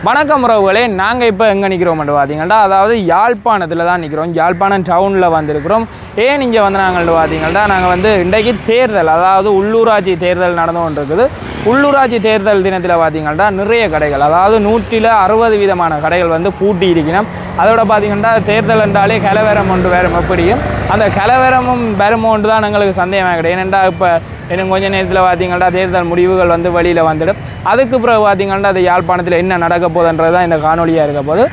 வணக்கம் உறவுகளே, நாங்கள் இப்போ எங்கே நிற்கிறோம் பார்த்தீங்கன்னா, அதாவது யாழ்ப்பாணத்தில் தான் நிற்கிறோம். யாழ்ப்பாணம் டவுனில் வந்திருக்கிறோம். ஏன் இங்கே வந்து நாங்கள் பார்த்தீங்கன்னா, நாங்கள் வந்து இன்றைக்கு தேர்தல், அதாவது உள்ளூராட்சி தேர்தல் நடந்து கொண்டிருக்குது. உள்ளூராட்சி தேர்தல் தினத்தில் பார்த்தீங்கன்னா நிறைய கடைகள், அதாவது 160 விதமான கடைகள் வந்து பூட்டி இருக்கணும். அதோட பார்த்தீங்கன்னா தேர்தல் என்றாலே கலவரம் ஒன்று வரும். எப்படியும் அந்த கலவரமும் வருமோன்று தான் எங்களுக்கு சந்தேகமாக கிடையாது. ஏனென்றா இப்போ இன்னும் கொஞ்சம் நேரத்தில் பார்த்தீங்கன்னா தேர்தல் முடிவுகள் வந்து வெளியில் வந்துடும். அதுக்கு பிறகு பார்த்தீங்கன்னா அது யாழ்ப்பாணத்தில் என்ன நடக்க போகுதுன்றது தான் இந்த காணொலியாக இருக்க போது.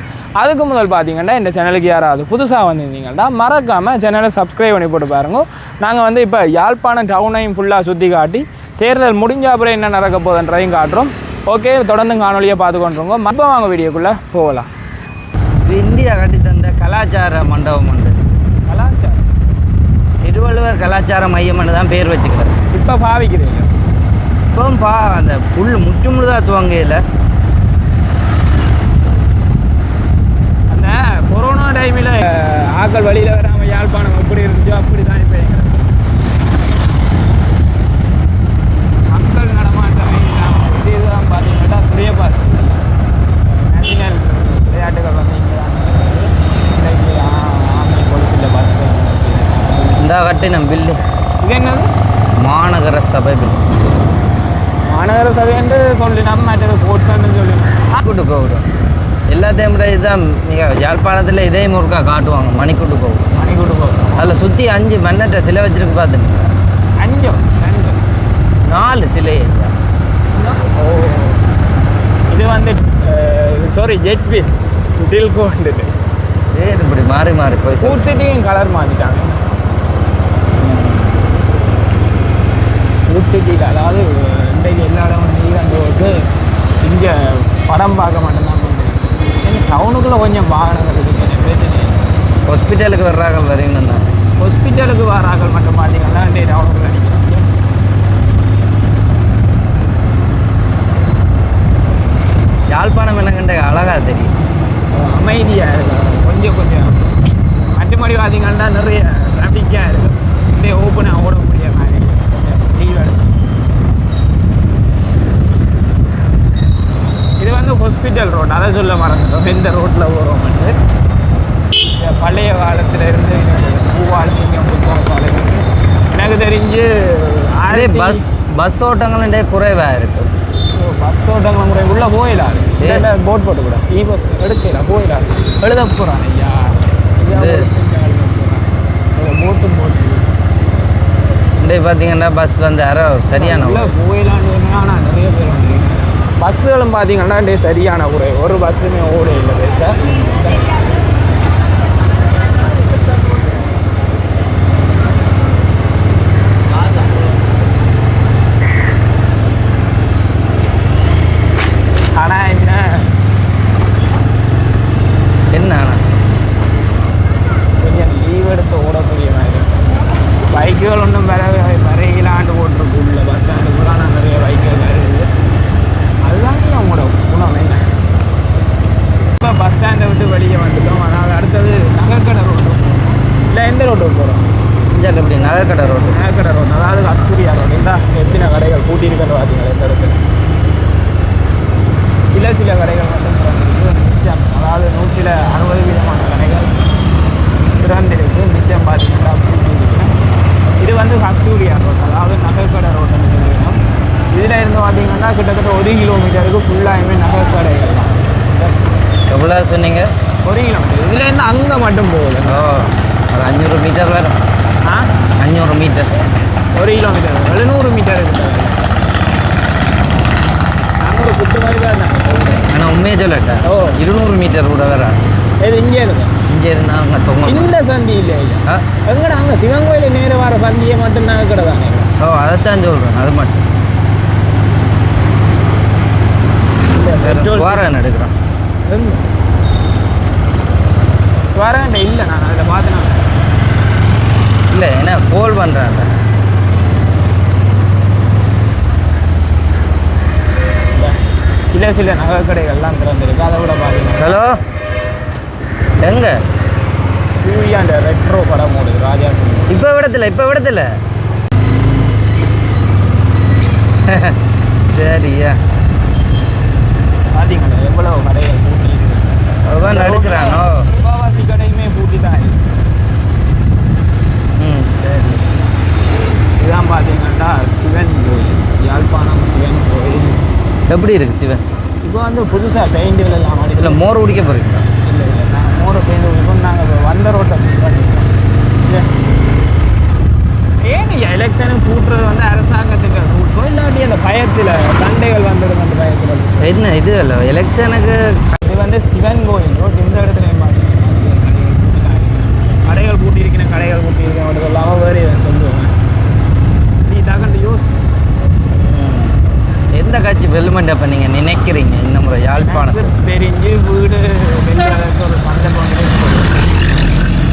அதுக்கு முதல் பார்த்தீங்கன்னா இந்த சேனலுக்கு யாராவது புதுசாக வந்திருந்தீங்கன்னா மறக்காமல் சேனலை சப்ஸ்கிரைப் பண்ணி போட்டு பாருங்க. நாங்கள் வந்து இப்போ யாழ்ப்பாணம் டவுனையும் ஃபுல்லாக சுற்றி காட்டி தேர்தல் முடிஞ்ச அப்புறம் என்ன நடக்க போகுதுன்றதையும் காட்டுறோம். ஓகே, தொடர்ந்து காணொலியை பார்த்து கொண்டுருங்க. மப்ப வாங்க வீடியோக்குள்ளே போகலாம். இது இந்தியா கட்டித்தந்த கலாச்சார மண்டபம் உண்டு. கலாச்சாரம் திருவள்ளுவர் கலாச்சார மையம் தான் பேர் வச்சுக்கிறது. இப்போ பாவிக்கிறீங்க இப்போவும் அந்த முற்று முழுதாக துவங்கையில் அந்த கொரோனா டைமில் ஆக்கள் வழியில் வராமல் யாழ்ப்பாணம் எப்படி இருந்துச்சோ அப்படி தான் இப்போ எங்களுக்கு மக்கள் நடமாட்டமே இல்லாமல் இதுதான் பார்த்தீங்கன்னா துரிய பாஸ் நேஷனல் விளையாட்டுகள் வந்து இங்கே தான் இன்றைக்கு ஆர்மி போலீஸில் பஸ் இந்த கட்டினம் பில்லு. இது என்னது? மாநகர சபை பில். மாநகர சபை என்று சொல்லினோம், மற்றது கோட்ஸ்ன்னு சொல்லினோம். கூட்டு கோபுரம் எல்லாத்தையும் விட இதுதான் மிக யாழ்ப்பாணத்தில் இதையும் ஒருக்கா காட்டுவாங்க. மணிக்கூட்டு கோபுரம். மணிக்கூட்டு கோபுரம் அதில் சுற்றி 5 மன்னற்ற சிலை வச்சிருக்கு. பார்த்துங்க, 5 4 சிலை. ஓ, இது வந்து சாரி ஜெட்பில் டில்கோ வந்துட்டு பேர் இப்படி மாறி மாறி போய் ஃபுட் சிட்டியும் கலர் மாற்றிட்டாங்க. ஃபுட் சிட்டியில் அதாவது இன்றைக்கு எல்லா இடமும் நீங்க வந்து இங்கே படம் பார்க்க மட்டும்தான் பண்ணுறேன். டவுனுக்குள்ளே கொஞ்சம் வாகனங்கள் இருக்குது, பிரச்சனை. ஹாஸ்பிட்டலுக்கு வர்றார்கள் வரீங்கன்னு ஹாஸ்பிட்டலுக்கு வராக்கள் மட்டும் பார்த்தீங்கன்னா இன்றைக்கு டவுனுக்குள்ளே நிற்கிறாங்க. யாழ்ப்பாணம் என்னங்கண்ட அழகாக தெரியும், அமைதியாக இருக்குது. கொஞ்சம் மற்றபடி பார்த்தீங்கன்னா நிறைய டிராஃபிக்காக இருக்குது. இப்படியே ஓப்பனாக ஓடக்கூடிய மாதிரி லீவ் எடுத்து. இது வந்து ஹாஸ்பிட்டல் ரோட், அதை சொல்ல மறந்துட்டோம். எந்த ரோட்டில் போகிறோம் வந்து பழைய காலத்தில் இருந்து பூவால் சிங்கம் புத்தகசாலை எனக்கு தெரிஞ்சு பஸ் ஓட்டங்களுடைய குறைவாக இருக்குது. பஸ் ஓட்டங்கள் முறை உள்ளே போயிடாது. போட் போட்டு கூட இ பஸ் எடுக்கல போயிடாது. எழுத போகிறான் ஐயா போட்டு இன்றைக்கு பார்த்தீங்கன்னா பஸ் வந்து சரியான போயிடலான்னு ஆனால் நிறைய பேர் வந்து பஸ்ஸுகளும் பார்த்தீங்கன்னா டே சரியான குறை. ஒரு பஸ்ஸுமே ஓட இல்லை சார். ஆனால் என்ன கொஞ்சம் லீவ் எடுத்து ஓடக்கூடிய மாதிரி பைக்குகள் ஒன்றும் வரையிலாண்டு போட்டிருக்கு. உள்ள பஸ் ஸ்டாண்டுக்குள்ள நான் நிறைய பைக்குகள் வருது. அதுதான் அவங்களோட குணம் என்ன. இப்போ பஸ் ஸ்டாண்டை விட்டு வெளியே வந்துட்டோம். அதாவது அடுத்தது நகைக்கடை ரோடு. இல்லை எந்த ரோட்டுக்கு போகிறோம்? இங்கே எப்படி நகைக்கடை ரோடு. நகைக்கடை ரோடு, அதாவது கஸ்தூரியா ரோடு. இந்த எத்தனை கடைகள் கூட்டியிருக்கேன்னு பார்த்தீங்களா இந்த இடத்துல. சில கடைகள் மட்டும் மிச்சம், அதாவது 160 விதமான கடைகள் திறந்திருக்கு. மிச்சம் பார்த்தீங்கன்னா கூட்டியிருக்கேன். இது வந்து கஸ்தூரியா ரோடு, அதாவது நகைக்கடை ரோடுன்னு சொல்லியிருக்கோம். இதில் இருந்து பார்த்தீங்கன்னா கிட்டத்தட்ட 1 கிலோமீட்டருக்கு ஃபுல்லாகவே நகைக்கடைகள் தான். எவ்வளோ சொன்னீங்க? 1 கிலோமீட்டர். இதுலேருந்து அங்கே மட்டும் போகுது. ஒரு 500 மீட்டர் வரும். 500 மீட்டர் 1 கிலோமீட்டர் 700 மீட்டர் இருக்குது. நாங்கள் ஒரு குட்டு மாதிரி தான் ஆனால் உண்மையை சொல்லட்டேன். 200 மீட்டர் கூட வேற. இது இங்கே இருக்கு. இங்கே இருந்தால் அங்கே தொங்க இந்த சந்தி இல்லை எங்கடா அங்கே சிவன் கோயில் நேரம் வர சந்தியை மட்டும் நகைக்கடை தானே. அதைத்தான் சொல்கிறேன். அது மட்டும் வாரன் எடுக்கிறோம். வரேன் இல்லை, நான் அதில் பார்த்தேன். இல்லை ஏன்னா கோல் பண்ணுறாங்க. சில நகைக்கடைகள்லாம் திறந்துருக்கு. அதை விட பார்த்தீங்கன்னா ஹலோ எங்க சூர்யா அந்த ரெட்ரோ படம் ஓடுது ராஜா சிங். இப்போ விடத்தில் சரியா பார்த்தீங்களா எவ்வளோ கடைகள் பூட்டி அதான் எடுக்கிறானோ முக்கால்வாசி கடையுமே பூட்டி தான் இருக்கு. சரி. இதுதான் பார்த்தீங்கன்னா சிவன் கோயில், யாழ்ப்பாணம் சிவன் கோயில். எப்படி இருக்கு சிவன்? இப்போ வந்து புதுசாக பெயிண்டுகள் எல்லாம் இதில் அடிச்சு மோர் குடிக்க போகிறீங்களா? இல்லை இல்லை நாங்கள் மோரை பெயிண்ட் குடிப்போம். நாங்கள் வந்த ரோட்டை மிஸ் பண்ணியிருக்கோம். ஏன் எலெக்ஷனுக்கு கூட்டுறது வந்து அரசாங்கத்துக்கு ரூல்ஸோ இல்லாட்டி அந்த பயத்தில் சண்டைகள் வந்துடும் அந்த பயத்தில். என்ன இது இல்லை எலெக்ஷனுக்கு இது வந்து சிவன் கோயில் ரோட் இந்த இடத்துல கடைகள் பூட்டியிருக்கேன் கடைகள் பூட்டியிருக்கேன் அவருக்கு இல்லாமல் வேறு சொல்லுவேன். நீ தகண்டு யூஸ் எந்த கட்சி வெல்மெண்ட் அப்போ நீங்கள் நினைக்கிறீங்க இந்த முறை யாழ்ப்பாணத்துக்கு? தெரிஞ்சு வீடு வெல்றதுக்கு ஒரு சந்தர்ப்பம் கிடைக்கும்.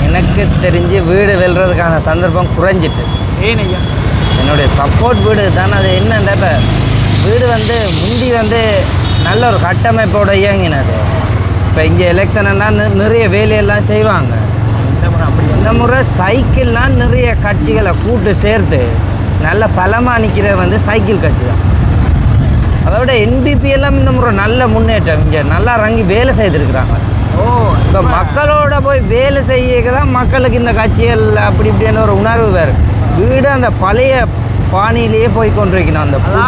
எனக்கு தெரிஞ்சு வீடு வெல்றதுக்கான சந்தர்ப்பம் குறைஞ்சிட்டு. ஏன் ஐயா? என்னுடைய சப்போர்ட் வீடு தானே. அது என்னன்ற இப்போ வீடு வந்து முந்தி வந்து நல்ல ஒரு கட்டமைப்போட இயங்கினது. இப்போ இங்கே எலெக்ஷன்னா நிறைய வேலையெல்லாம் செய்வாங்க. இந்த முறை அப்படி இந்த முறை சைக்கிள்லாம் நிறைய கட்சிகளை கூட்டு சேர்த்து நல்ல பலமாக நிற்கிற வந்து சைக்கிள் கட்சி தான். அதோட என்பிபி எல்லாம் இந்த முறை நல்ல முன்னேற்றம், இங்கே நல்லா இறங்கி வேலை செய்திருக்கிறாங்க. ஓ இப்போ மக்களோட போய் வேலை செய்ய தான் மக்களுக்கு இந்த கட்சிகள் அப்படி இப்படின்னு ஒரு உணர்வு வேறு. வீடு அந்த பழைய பாணியிலேயே போய் கொண்டிருக்கணும். அந்த புது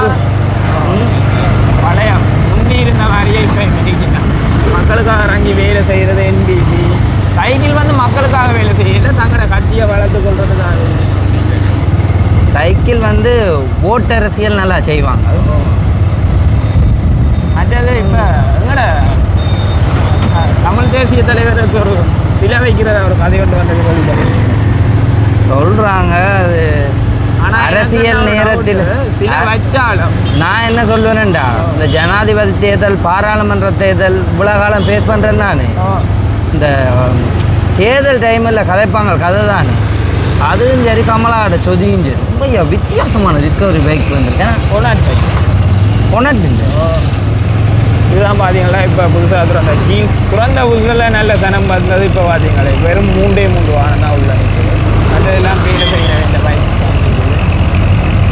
பழைய முந்தி இருந்த மாதிரியே இப்போ இருக்கணும். மக்களுக்காக இறங்கி வேலை செய்கிறது என்பிபி. சைக்கிள் வந்து மக்களுக்காக வேலை செய்யல, தங்களோட கட்சியை வளர்த்து கொள்றதுக்காக. சைக்கிள் வந்து ஓட்டு அரசியல் நல்லா செய்வாங்க. மற்றது இப்போ எங்கட தமிழ் தேசிய தலைவருக்கு ஒரு சிலை வைக்கிற ஒரு கதை கொண்டு வந்தது சொல்கிறாங்க. அது ஆனால் அரசியல் நேரத்தில் சிலை வச்சாலும் நான் என்ன சொல்லுவேன்டா, இந்த ஜனாதிபதி தேர்தல் பாராளுமன்ற தேர்தல் இவ்வளோ காலம் ஃபேஸ் பண்ணுறேன் தானே. இந்த தேர்தல் டைமில் கதைப்பாங்க கதை தானே. அதுவும் சரி கமலாட சொதியும் சரி ரொம்ப வித்தியாசமான டிஸ்கவரி பைக் வந்துருக்கேன். பொனட் இதுதான் பார்த்தீங்களா இப்போ புதுசாக திறந்த ஜீன்ஸ் திறந்த புதுசில் நல்ல தனம் பார்த்தது. இப்போ பார்த்தீங்களா வெறும் 3 வாகனம் தான் உள்ள நிற்குது. அதெல்லாம் பேர் செய்ய வேண்டிய பைக்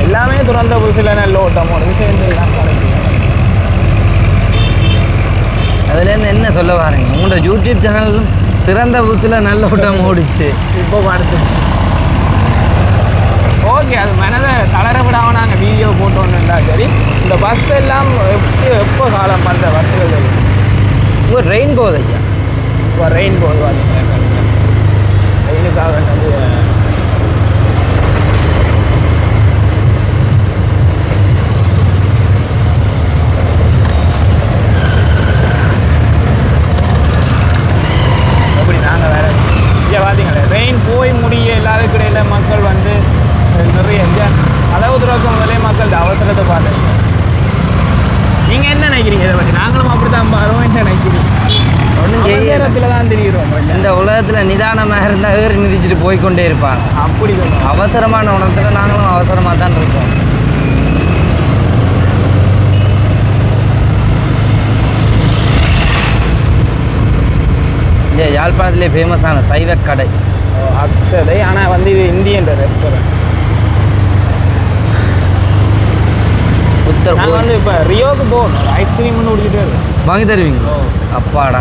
எல்லாமே திறந்த புதுசில் நல்ல ஓட்டம் ஓடுது. சேர்ந்து எல்லாம் கிடைக்கும். அதுலேருந்து என்ன சொல்ல வாருங்க, உங்களோட யூடியூப் சேனல் திறந்த புதுசில் நல்ல ஓட்டம் ஓடிச்சு. இப்போ பார்த்து ஓகே, அது மனதை தளர விடாமல் நாங்கள் வீடியோ போட்டோன்னுண்டா சரி. இந்த பஸ் எல்லாம் எப்போ காலம் பண்ணுற பஸ்ஸுகள் ஒரு ரெயின் போகுது ஐயா. இப்போ ரெயின் போகுது பார்த்தீங்கன்னா ரெயினுக்காக நிறைய எப்படி நாங்கள் வேறு இங்கே பார்த்தீங்களே ரெயின் போய் முடிய இல்லாத கிடையில மக்கள் வந்து நிறைய அளவு துறக்கும் முதலே மக்கள் அவசரத்தை பார்த்துருங்க. நீங்கள் என்ன நினைக்கிறீங்க இதை பற்றி? நாங்களும் அப்படி தான் பாருவோம். என்ன நினைக்கிறீங்க? ஒன்றும் நேரத்தில் தான் தெரிகிறோம். இந்த உலகத்தில் நிதானமாக இருந்தால் ஏறி மிதிச்சுட்டு போய்கொண்டே இருப்பாங்க. அப்படி சொல்லுவோம். அவசரமான உணரத்தில் நாங்களும் அவசரமாக தான் இருக்கோம். இந்த யாழ்ப்பாணத்திலே ஃபேமஸான சைவ கடை அக்ஷதை. ஆனால் வந்து இது இந்தியன் ரெஸ்டாரண்ட். நாங்கள் வந்து இப்போ ரியோக்கு போகணும். ஐஸ்கிரீம்னு குடிச்சிட்டு வாங்கி தருவீங்க? அப்பாடா.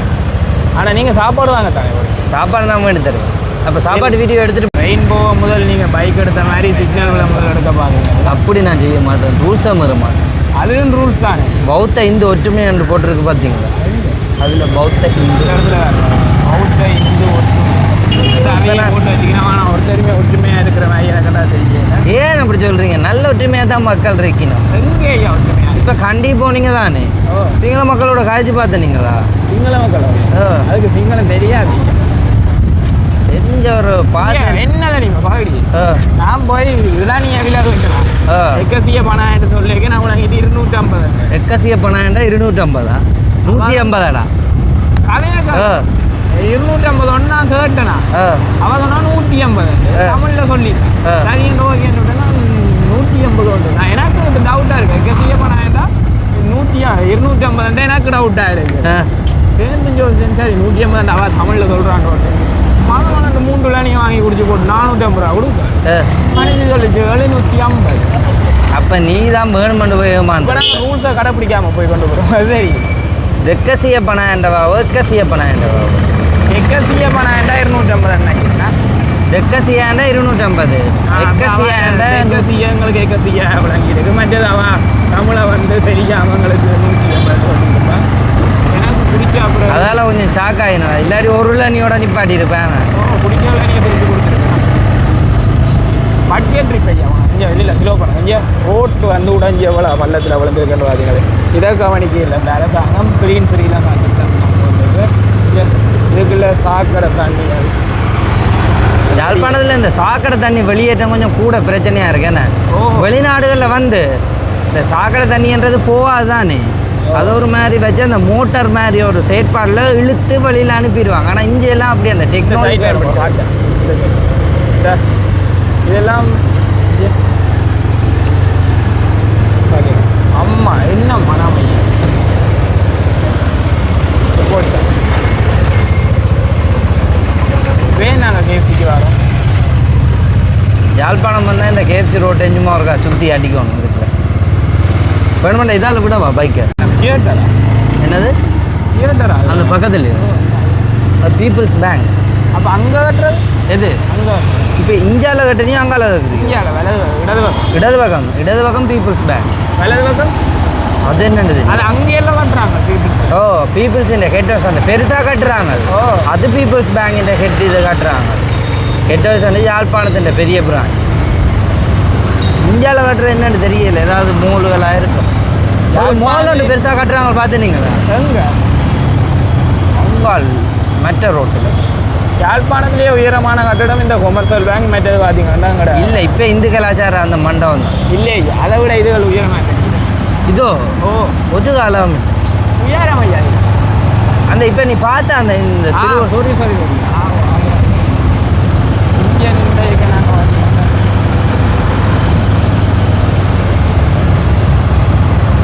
ஆனால் நீங்கள் சாப்பாடு வாங்க தானே? சாப்பாடு நான் வாங்கி தருவேன். அப்போ சாப்பாடு வீடியோ எடுத்துகிட்டு ரெயின்போ முதல் நீங்கள் பைக் எடுத்த மாதிரி சிக்னல்களை முதல் எடுக்க பாருங்க. அப்படி நான் செய்ய மாட்டேன். ரூல்ஸாக மாற மாட்டேன். அதுவும் ரூல்ஸ் தானே. பௌத்த இந்து ஒற்றுமை என்று போட்டிருக்கு பார்த்தீங்களா? அதில் பௌத்த இந்து பௌத்த இந்து போட்டு வச்சுக்கணும். ஆனால் ஒருத்தருமே ஒற்றுமையாக இருக்கிற மாதிரி எனக்கெல்லாம் தெரியல. ஏன் அப்படி சொல்கிறீங்க? நல்ல ஒற்றுமையாக தான் மக்கள் இருக்கணும். எங்கே ஐயா ஒற்றுமையாக? இப்போ கண்டி போனீங்க தானே, சிங்கள மக்களோட காய்ச்சி பார்த்தீங்களா? சிங்கள மக்கள் அதுக்கு சிங்களம் தெரியாது. தெரிஞ்ச ஒரு என்ன தெரியுமா பாடி? நான் போய் இதானிய விழா வைக்கலாம். எக்கசிய பணம் சொல்லியிருக்கேன். நான் உனக்கு 250. எக்கசிய பணம் 250? 150டா கதையா? 250 ஒன்னா கேட்டனா? அவன் சொன்னா 150. தமிழ்ல சொல்லிட்டேன். 150 உண்டு. நான் எனக்கு டவுட்டா இருக்கு. எக்கசிய பணம் 250 எனக்கு டவுட்டா இருக்கு. சரி 150 அவ தமிழ்ல சொல்றான். மாதம் அந்த 3 விளையாணியும் வாங்கி குடிச்சு போட்டு 450 ரூபா கொடுக்க மனைவி சொல்லிச்சு 750. அப்போ நீ தான் வேணுமெண்டு போய் ரூல்ஸை கடைப்பிடிக்காம போய் கொண்டு போகிறோம். சரி தெக்கசிய பணாயண்டவாவோ எக்கசிய பணாயண்டவாவோ எக்கசிய பணம் 250 நினைக்கிறேன். தெக்கசியாண்டா 250 எக்கசியாண்டா எக்கசிய எங்களுக்கு எக்கசிய விளங்கிருக்கு. மற்றது அவன் தமிழை வந்து தெரியாம எங்களுக்கு 180 சொல்லியிருப்பான். எனக்கு பிடிச்ச அப்புறம் அதால கொஞ்சம் சாக்காயினா இல்லாட்டி ஒரு நீயோட நிப்பாட்டி இருப்பேன். பிடிக்கல நீங்கள் பிரித்து கொடுத்துருக்கேன். பட்ஜெட் ட்ரிப் ஐயா இங்கே வெளியில் ஸ்லோ பண்ண கொஞ்சம் ரோட்டு வந்து உடஞ்சி எவ்வளோ பள்ளத்தில் விழுந்திருக்கேன்னு பார்த்தீங்களே. இதை கவனிக்க இல்லை இந்த அரசாங்கம் கிரீன் ஸ்ரீலாம் பார்த்துட்டு இதுக்குள்ள சாக்கடை தண்ணிகள். யாழ்ப்பாணத்தில் இந்த சாக்கடை தண்ணி வெளியேற்றம் கொஞ்சம் கூட பிரச்சனையாக இருக்கு. என்ன வெளிநாடுகளில் வந்து இந்த சாக்கடை தண்ணின்றது போகாது தானே, அது ஒரு மாதிரி வச்சு அந்த மோட்டார் மாதிரி ஒரு செயற்பாடில் இழுத்து வெளியில் அனுப்பிடுவாங்க. ஆனால் இங்கெல்லாம் அப்படி அந்த டெக்னாலஜி இதெல்லாம் அம்மா என்ன மனாமையா போட்டேன் நாங்கள் கேசிக்கு வரோம். யாழ்ப்பாணம் வந்தால் இந்த கேஎஃப்சி ரோட்டை சும்மா இருக்கா சுற்றி அடிக்கணும் இதுக்குள்ள வேணுமெண்டா இதால் விடவா பைக்கை தியேட்டரா என்னது தியேட்டரா அந்த பக்கத்தில் பீப்புள்ஸ் பேங்க். அப்போ அங்கே கட்டுறது எது அங்கே இப்போ இந்தியாவில் கட்டுறீங்க அங்கால இருக்குது இந்தியாவில் இடது பக்கம் இடது பக்கம் பீப்புள்ஸ் பேங்க் வலது பக்கம் அது என்னது அது அங்கேயெல்லாம் கட்டுறாங்க பீப்புள்ஸ். ஓ பீப்புள்ஸ் இந்த ஹெட் ஹவுஸ் அந்த பெருசாக கட்டுறாங்க. ஓ அது பீப்புள்ஸ் பேங்க் இந்த ஹெட் இதை கட்டுறாங்க. ஹெட் ஹவுஸ் வந்து யாழ்ப்பாணத்தின் பெரிய பிரான்ச். இந்தியாவில் கட்டுறது என்னன்னு தெரியல, ஏதாவது மூலுகளாக இருக்கும். மால் ஒன்று பெருசாக கட்டுறாங்க பார்த்துனீங்களா? எங்கே அங்கால் மெட்ரோ ரோட்டில் யாழ்ப்பாணத்திலேயே உயரமான கட்டடம் இந்த கொமர்ஷியல் பேங்க் மெட்டது பார்த்தீங்கன்னா கிடையாது. இல்லை இப்போ இந்து கலாச்சாரம் அந்த மண்டபம் தான். இல்லை அதை விட இதுகள் உயரமாக இதோ ஓ ஒரு காலம் உயரம் ஐயா அந்த இப்போ நீ பார்த்த அந்த இந்த சாரி இங்கே நின்று நாங்கள்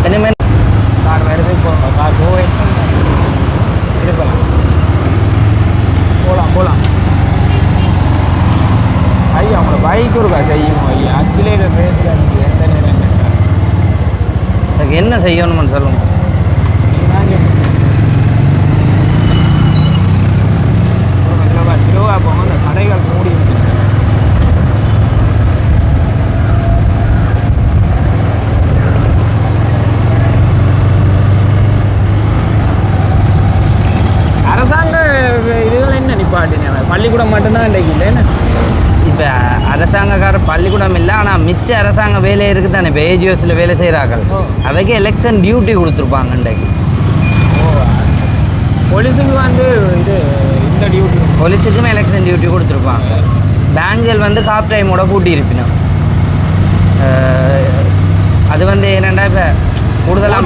இனிமேல் கார் வருது போங்க கார் போய் இருக்கலாம் போகலாம் ஐயா அவங்கள பைக் இருக்கா செய்யும் ஐயா ஆக்சுவலி பேசுகிறாங்க எந்த நேரம் அதுக்கு என்ன செய்யணும்னு சொல்லுங்க. சிறுவா போங்க அந்த கடைகள் மூடி அரசாங்க இதுகள் என்ன நிப்பாட்டின பள்ளிக்கூடம் மட்டும்தான் இன்றைக்கு இல்லை என்ன இப்போ அரசாங்கக்கார பள்ளிக்கூடம் இல்லை, ஆனால் மிச்ச அரசாங்க வேலை இருக்குது தானே. இப்போ ஏஜிஓஸில் வேலை செய்கிறாங்க, அதுக்கு எலெக்ஷன் டியூட்டி கொடுத்துருப்பாங்க இன்றைக்கு. போலீஸுக்கு வந்து இது இந்த டியூட்டி போலீஸுக்கும் எலெக்ஷன் டியூட்டி கொடுத்துருப்பாங்க. பேங்குகள் வந்து காப் டைமோட பூட்டி இருப்பினோம். அது வந்து என்னென்னா இப்போ கூடுதலாக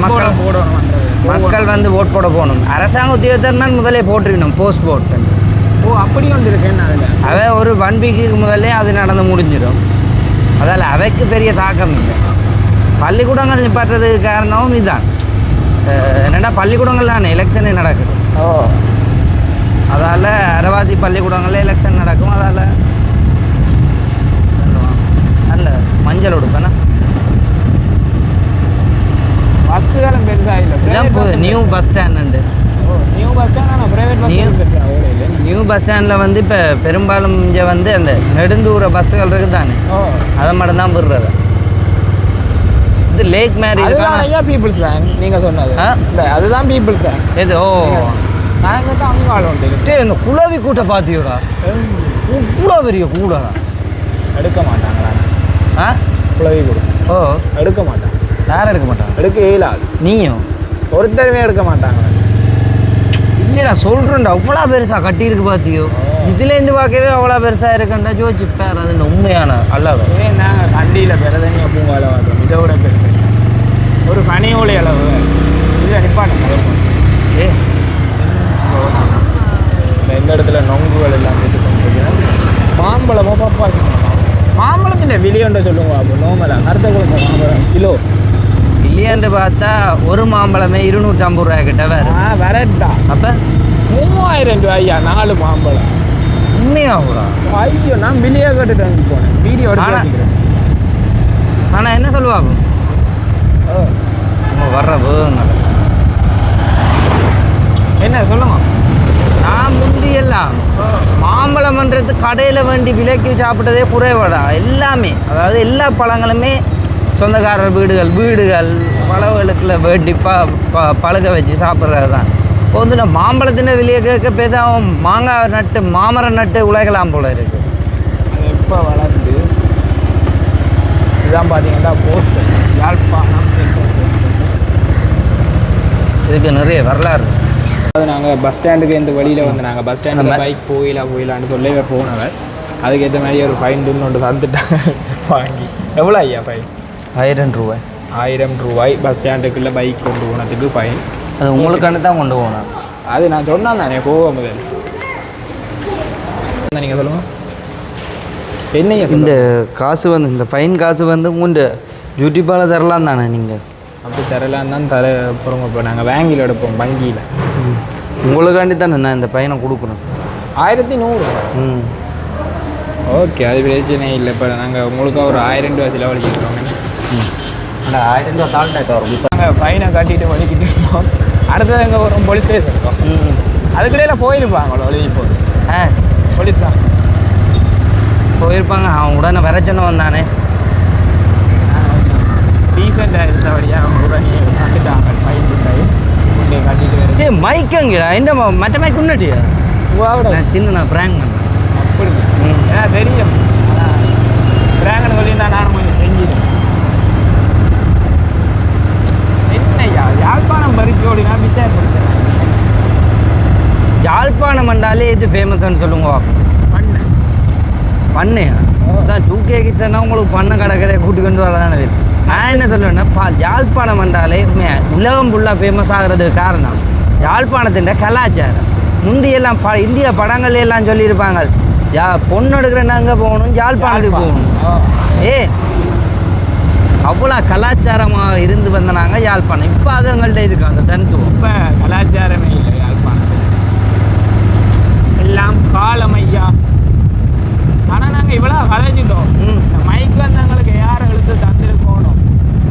மக்கள் வந்து ஓட் போட போகணும். அரசாங்க உத்தியோகத்தர் முதலே போட்டிருக்கணும் போஸ்ட் போட்டு. ஓ அப்படி ஒன்று இருக்கேன்னு அதில் அவன் ஒரு 1 வீக்குக்கு முதல்லே அது நடந்து முடிஞ்சிடும். அதால் அவைக்கு பெரிய தாக்கம் இல்லை. பள்ளிக்கூடங்கள் நிப்பாட்டுறதுக்கு காரணமும் இதுதான். என்னென்னா பள்ளிக்கூடங்கள் தானே எலெக்ஷனே நடக்குது. ஓ அதால் அரவாசி பள்ளிக்கூடங்களில் எலெக்ஷன் நடக்கும். அதால் நல்ல மஞ்சள் உடுப்பேண்ணா பஸ்ஸுகளும் பெருசாக இல்லை. New bus stand new bus stand ஆனால் ப்ரைவேட் நியூ பஸ் ஸ்டாண்டில் வந்து இப்போ பெரும்பாலும் இங்கே வந்து அந்த நெடுந்தூர பஸ்ஸுகள் இருக்குது தானே, அதை மட்டும்தான் விடுறது. இது லேக் மேரி பீப்புள்ஸ் பேங்க் நீங்கள் சொன்னது இல்லை, அதுதான் பீப்புள்ஸ் பேங்க். எது ஓ நாங்கள் தான் அங்கே உண்டு. இந்த குளவி கூட்ட பார்த்தியோடா, இவ்வளோ பெரிய கூட எடுக்க மாட்டாங்களா? குளவி கூட ஓ எடுக்க மாட்டாங்க. யாரும் எடுக்க மாட்டாங்க. எடுக்க இயலாது. நீயும் ஒருத்தருமே எடுக்க மாட்டாங்க. இல்லை நான் சொல்கிறேன்டா, அவ்வளோ பெருசாக கட்டியிருக்கு பார்த்தியோ. இதுலேருந்து பார்க்கவே அவ்வளோ பெருசாக இருக்குண்டா ஜோதிப்பார். அது உண்மையான அல்லவா? நாங்கள் கண்டியில் பெருதனியாக பூங்கால பார்த்தோம். இதை விட பெருசு ஒரு பனி ஒளி அளவு இதை நிப்பாட்டு. ஏ எந்த இடத்துல நொங்குகள் எல்லாம் போட்டு கொண்டிருக்கிறேன். மாம்பழமோ பப்பாசி மாம்பழத்தின் விலையோண்ட சொல்லுங்க. அப்போ நோமலா கருத்த குழம்பு மாம்பழம் கிலோ இல்லையான்னு பார்த்தா ஒரு மாம்பழமே 250 ரூபாய் கிட்ட வேறு. வரட்டா அப்போ 3000 ரூபாய்யா 4 மாம்பழம். உண்மையாகூடா? ஐயோ நான் விலையை கட்டுட்டு வந்து போனேன். வீடியோ எடுத்து. ஆனால் என்ன சொல்லுவாங்க நம்ம வர்ற போதுங்க என்ன சொல்லுங்க. நான் முந்தியெல்லாம் மாம்பழம்ன்றது கடையில் வேண்டி விலைக்கு சாப்பிட்டதே குறைவாடா. எல்லாமே அதாவது எல்லா பழங்களுமே சொந்தக்காரர் வீடுகள் பழங்களுக்குள்ள வேண்டி பழக வச்சு சாப்பிட்றது தான். இப்போ வந்து நான் மாம்பழத்தின விலையை கேட்க பேசாமல் மாங்காய் நட்டு மாமரம் நட்டு உலகலாம் போல இருக்குது. அது எப்போ வளர்ந்து இதுதான் பார்த்தீங்கன்னா போஸ்டர் யாழ்ப்பாணம் சென்ட்ரல் போஸ்டர். இதுக்கு நிறைய வரலாறு. அது நாங்கள் பஸ் ஸ்டாண்டுக்கு இந்த வழியில் வந்து நாங்கள் பஸ் ஸ்டாண்டில் பைக் போயிலான்னு சொல்லி போனவர் அதுக்கேற்ற மாதிரி ஒரு ஃபைன் ஒன்று தந்துட்டாங்க வாங்கி. எவ்வளோ ஐயா ஃபைன்? 1000 ரூபாய். 1000 ரூபாய் பஸ் ஸ்டாண்டுக்குள்ளே பைக் கொண்டு போனதுக்கு ஃபைன். அது உங்களுக்கான தான் கொண்டு போனேன். அது நான் சொன்னேன் தானே போக முதல். நீங்கள் சொல்லுங்கள். என்னையா இந்த காசு வந்து இந்த ஃபைன் காசு வந்து உண்டு ஜூட்டிப்பால் தரலாம் தானே நீங்கள்? அப்படி தரலாம் தான் தர அப்புறம் இப்போ நாங்கள் பேங்கில் எடுப்போம் வங்கியில். உங்களுக்காண்டி தானே நான் இந்த பையனை கொடுக்குறேன். 1100. ஓகே, அது பிரச்சனை இல்லை. இப்போ நாங்கள் உங்களுக்கு ஒரு 1000 ரூபா செலவழிச்சிருக்கோம். ஆனால் 1000 ரூபா தாழ்ந்தாயிட்ட வரும். நாங்கள் ஃபைனை கட்டிட்டு வலிக்கிட்டு இருக்கோம். அடுத்தது எங்கே வரும் போலீஸ் ஸ்டேஷன் இருக்கோம். அதுக்கிடையில் போயிருப்பாங்களோ எழுதி போகுது. போலீஸ் தான் போயிருப்பாங்க. அவன் உடனே வரச்சனை வந்தானே டீசெண்டாக இருந்தபடியாக அவங்க உடனே கட்டுட்டாங்க. ஃபைன் கொடுத்தாரு கொண்டே கட்டிட்டு வருது. மைக்கங்கடா இந்த மற்ற மைக் முன்னாடியா நான் சின்ன நான் ப்ராங்க் பண்ணேன். அப்படி ஏன்னா தெரியும் ப்ராங்க்னு சொல்லியிருந்தா நானும் கொஞ்சம் செஞ்சிட்டேன். என்னையா யாழ்ப்பாணம் பறிச்சோடினா விசாரிப்படுத்துறேன். யாழ்ப்பாணம் மண்டாலே இது ஃபேமஸ்ன்னு சொல்லுங்க. பண்ணையா தான் 2K கிட்ஸ்னா உங்களுக்கு பண்ணை கடற்கரை கூட்டி கொண்டு வரதானே வேறு. நான் என்ன சொல்லுவேன்னா யாழ்ப்பாணம் மண்டாலே உலகம் ஃபுல்லாக ஃபேமஸ் ஆகிறதுக்கு காரணம் யாழ்ப்பாணத்தின் கலாச்சாரம். முந்தியெல்லாம் இந்திய படங்கள் எல்லாம் சொல்லியிருப்பாங்க பொண்ணு எடுக்கிறேன்னா அங்கே போகணும் யாழ்ப்பாணத்துக்கு போகணும். அவ்வளோ கலாச்சாரமாக இருந்து வந்த நாங்கள் யாழ்ப்பாணம். இப்போ அது எங்கள்கிட்ட இருக்கு அந்த தனித்துவம். இப்போ கலாச்சாரமே இல்லை யாழ்ப்பாணத்தில், எல்லாம் காலம் ஐயா. ஆனால் நாங்கள் இவ்வளோ கதைச்சிட்டோம். மைக் வந்து எங்களுக்கு யாரை எழுத்து தந்துருக்கணும்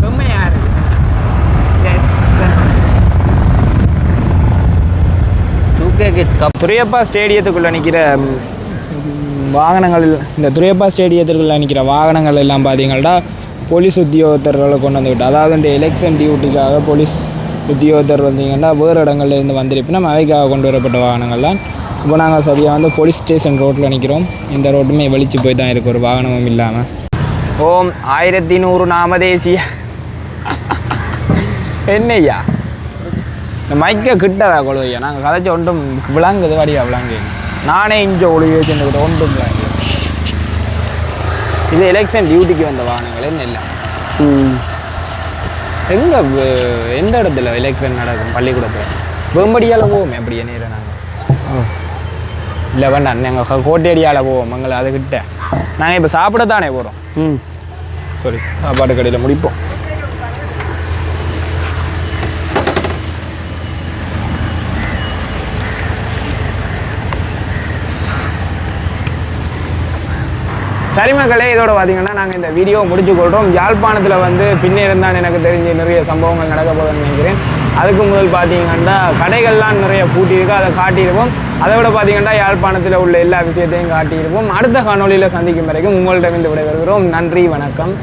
செம்மையாக இருக்கு. துரையப்பா ஸ்டேடியத்துக்குள்ளே நிற்கிற வாகனங்கள், இந்த துரையப்பா ஸ்டேடியத்துக்குள்ளே நிற்கிற வாகனங்கள் எல்லாம் பார்த்தீங்கன்னா போலீஸ் உத்தியோகத்தர்களை கொண்டு வந்துக்கிட்டு, அதாவது இந்த எலெக்ஷன் டியூட்டிக்காக போலீஸ் உத்தியோகத்தர் வந்தீங்கன்னா வேறு இடங்கள்ல இருந்து வந்திருப்பினா அவைக்காக கொண்டு வரப்பட்ட வாகனங்கள்லாம். இப்போ நாங்கள் சரியாக வந்து போலீஸ் ஸ்டேஷன் ரோட்டில் நிற்கிறோம். இந்த ரோட்டுமே வெளிச்சு போய் தான் இருக்குது, ஒரு வாகனமும் இல்லாமல். ஓம் 1100 நாமதேசிய என்னையா இந்த மைக்கை கிட்டதா கொழுவையா நாங்கள் கதைச்ச ஒன்றும் விளங்குது வடியா விளங்கு. நானே இஞ்ச ஒழுவி வச்சுருந்துக்கிட்ட ஒன்றும் விளங்கு. இது எலெக்ஷன் டியூட்டிக்கு வந்த வாகனங்கள் என்ன இல்லை. எங்கே எந்த இடத்துல எலெக்ஷன் நடக்கும்? பள்ளிக்கூடத்தில் வெம்படியால் போவோம். அப்படியே நேரம் நாங்கள் இல்லை வேண்டாம், நாங்கள் கோட்டையடியால் போவோம். எங்களை அதுக்கிட்ட நாங்கள் இப்போ சாப்பிட தானே போகிறோம். சரி, சாப்பாடு கடையில் முடிப்போம். சரி மக்களே, இதோட பார்த்தீங்கன்னா நாங்கள் இந்த வீடியோ முடிச்சுக்கொள்கிறோம். யாழ்ப்பாணத்தில் வந்து பின்னே இருந்தால் எனக்கு தெரிஞ்ச நிறைய சம்பவங்கள் நடக்க போகுதுன்னு நினைக்கிறேன். அதுக்கு முதல் பார்த்தீங்கன்னா கடைகள்லாம் நிறைய பூட்டியிருக்கு, அதை காட்டியிருப்போம். அதை விட பார்த்தீங்கன்னா யாழ்ப்பாணத்தில் உள்ள எல்லா விஷயத்தையும் காட்டியிருப்போம். அடுத்த காணொலியில் சந்திக்கும் வரைக்கும் உங்கள்கிட்ட விடைபெறுகிறோம். நன்றி, வணக்கம்.